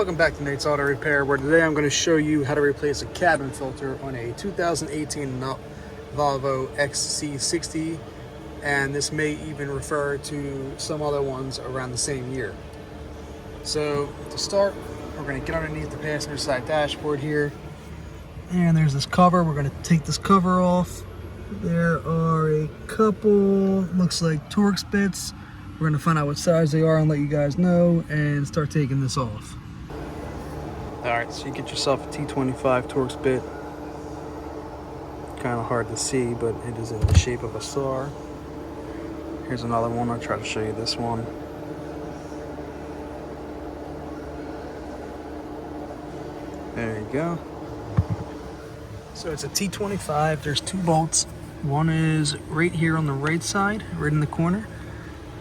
Welcome back to Nate's Auto Repair, where today I'm going to show you how to replace a cabin filter on a 2018 Volvo XC60, and this may even refer to some other ones around the same year. So to start, we're going to get underneath the passenger side dashboard here, and there's this cover. We're going to take this cover off. There are a couple, looks like Torx bits. We're going to find out what size they are and let you guys know and start taking this off. Alright, so you get yourself a T25 Torx bit. Kind of hard to see, but it is in the shape of a star. Here's another one. I'll try to show you this one. There you go. So it's a T25. There's two bolts. One is right here on the right side, right in the corner.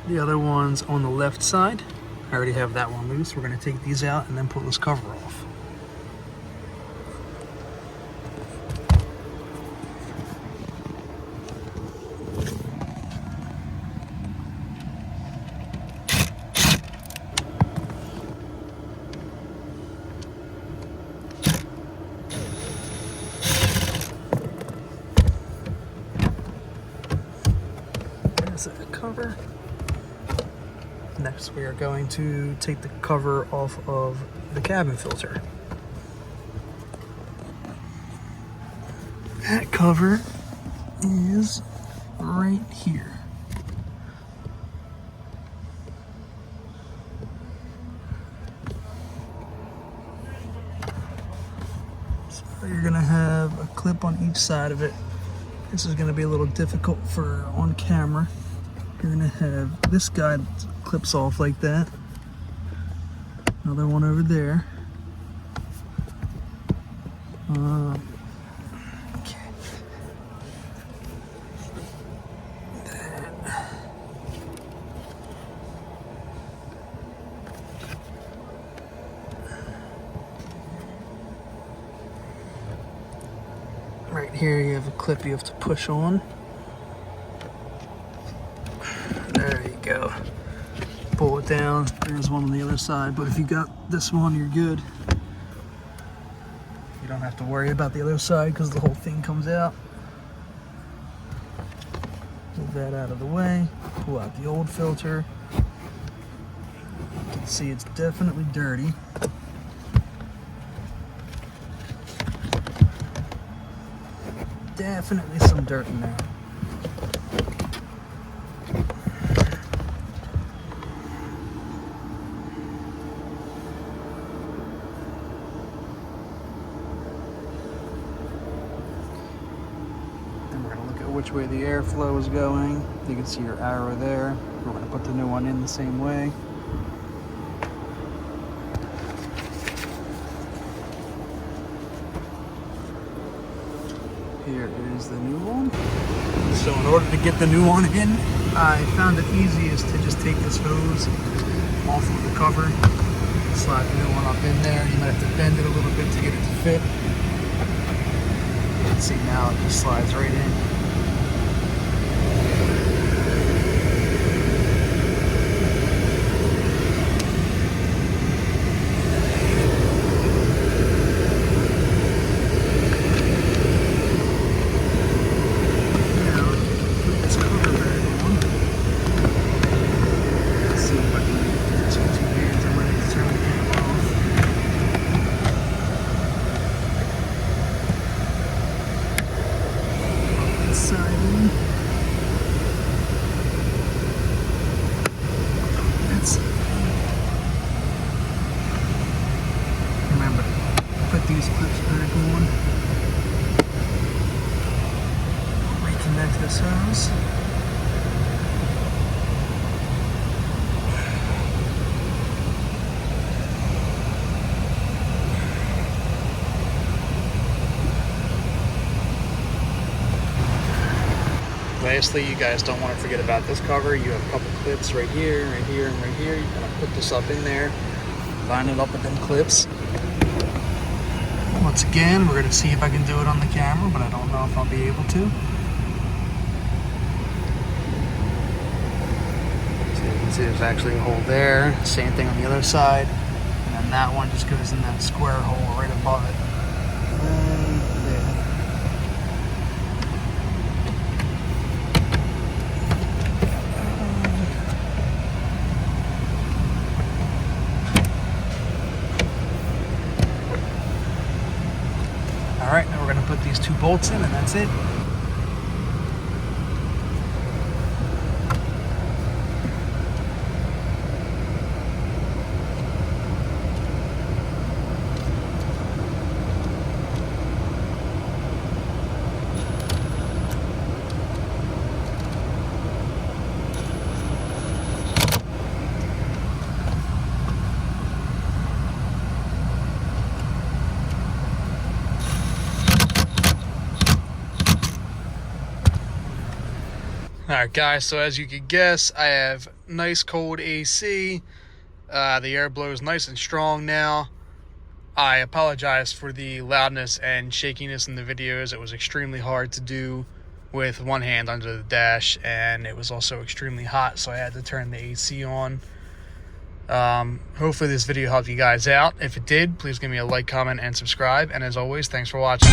The other one's on the left side. I already have that one loose. We're going to take these out and then pull this cover off. There's the cover. Next, we are going to take the cover off of the cabin filter. That cover is right here. So you're going to have a clip on each side of it. This is going to be a little difficult for on camera. You're going to have this guy that clips off like that. Another one over there. Okay. Right here you have a clip you have to push on. There you go. Pull it down. There's one on the other side, but if you got this one, you're good. You don't have to worry about the other side because the whole thing comes out. Move that out of the way. Pull out the old filter. You can see it's definitely dirty. Definitely some dirt in there. Then we're going to look at which way the airflow is going. You can see your arrow there. We're going to put the new one in the same way. Here is the new one. So in order to get the new one in, I found it easiest to just take this hose off of the cover, slide the new one up in there. You might have to bend it a little bit to get it to fit. You can see now it just slides right in. Remember, put these clips back on. Reconnect this hose. Lastly, you guys don't want to forget about this cover. You have a couple clips right here, right here, and right here. You're going to put this up in there, line it up with them clips. Once again, we're going to see if I can do it on the camera, but I don't know if I'll be able to. So you can see there's actually a hole there. Same thing on the other side. And then that one just goes in that square hole right above it. Alright, now we're going to put these 2 bolts in and that's it. Alright guys, so as you could guess, I have nice cold AC. The air blows nice and strong now. I apologize for the loudness and shakiness in the videos. It was extremely hard to do with one hand under the dash, and it was also extremely hot, so I had to turn the AC on. Hopefully this video helped you guys out. If it did, please give me a like, comment, and subscribe. And as always, thanks for watching.